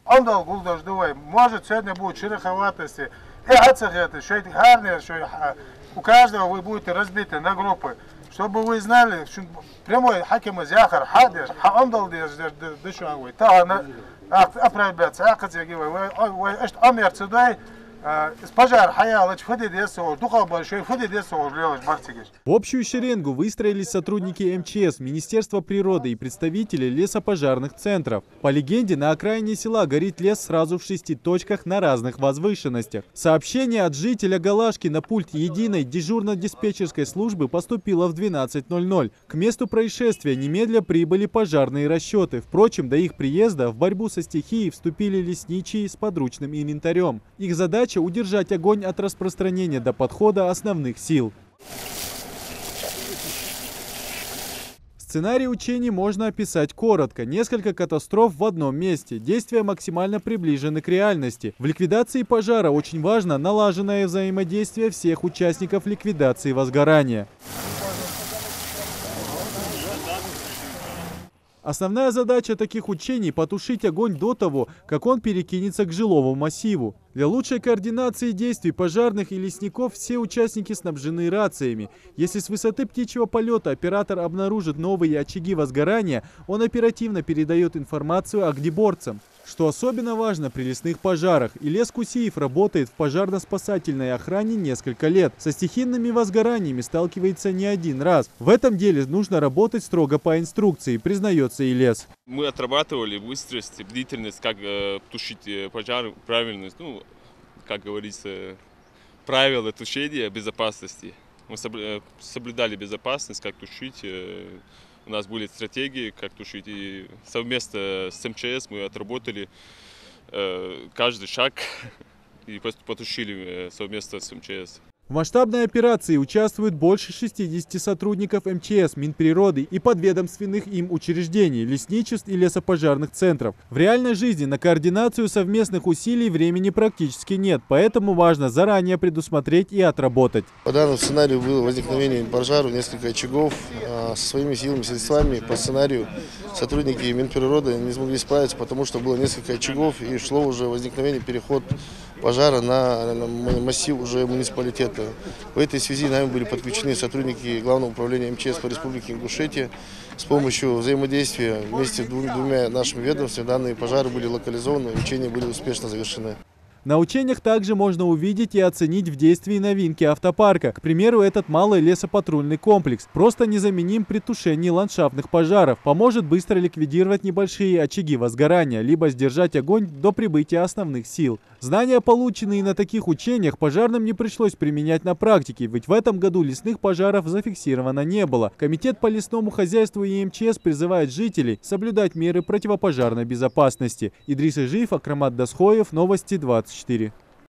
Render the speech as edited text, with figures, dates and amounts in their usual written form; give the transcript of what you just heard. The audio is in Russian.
Он дал гулдаш давай. Может сегодня будет шероховатости. И ацахеты, что это гарные, что у каждого вы будете разбиты на группы. Чтобы вы знали, что прямой хаким из Яхар, хадиш, он дал дышуангой. Та она оправдаться, вы амер цедай. В общую шеренгу выстроились сотрудники МЧС, Министерства природы и представители лесопожарных центров. По легенде, на окраине села горит лес сразу в 6 точках на разных возвышенностях. Сообщение от жителя Галашки на пульт единой дежурно-диспетчерской службы поступило в 12:00. К месту происшествия немедля прибыли пожарные расчеты. Впрочем, до их приезда в борьбу со стихией вступили лесничие с подручным инвентарем. Их задача — удержать огонь от распространения до подхода основных сил. Сценарий учений можно описать коротко. Несколько катастроф в одном месте. Действия максимально приближены к реальности. В ликвидации пожара очень важно налаженное взаимодействие всех участников ликвидации возгорания. Основная задача таких учений – потушить огонь до того, как он перекинется к жилому массиву. Для лучшей координации действий пожарных и лесников все участники снабжены рациями. Если с высоты птичьего полета оператор обнаружит новые очаги возгорания, он оперативно передает информацию огнеборцам. Что особенно важно при лесных пожарах, Ильяс Кусиев работает в пожарно-спасательной охране несколько лет. Со стихийными возгораниями сталкивается не один раз. В этом деле нужно работать строго по инструкции, признается Ильяс. Мы отрабатывали быстрость, бдительность, как тушить пожар, правильность, как говорится, правила тушения безопасности. Мы соблюдали безопасность, как тушить. У нас были стратегии, как тушить. И совместно с МЧС мы отработали каждый шаг и потушили совместно с МЧС. В масштабной операции участвуют больше 60 сотрудников МЧС, Минприроды и подведомственных им учреждений, лесничеств и лесопожарных центров. В реальной жизни на координацию совместных усилий времени практически нет, поэтому важно заранее предусмотреть и отработать. По данному сценарию было возникновение пожара, несколько очагов. Со своими силами, средствами по сценарию сотрудники Минприроды не смогли справиться, потому что было несколько очагов и шло уже возникновение, переход пожара на массив уже муниципалитета. В этой связи нами были подключены сотрудники Главного управления МЧС по Республике Ингушетия. С помощью взаимодействия вместе с двумя нашими ведомствами данные пожары были локализованы, учения были успешно завершены. На учениях также можно увидеть и оценить в действии новинки автопарка. К примеру, этот малый лесопатрульный комплекс просто незаменим при тушении ландшафтных пожаров. Поможет быстро ликвидировать небольшие очаги возгорания, либо сдержать огонь до прибытия основных сил. Знания, полученные на таких учениях, пожарным не пришлось применять на практике, ведь в этом году лесных пожаров зафиксировано не было. Комитет по лесному хозяйству и МЧС призывает жителей соблюдать меры противопожарной безопасности. Идрис Ижиев, Акрамат Дасхоев, Новости 24.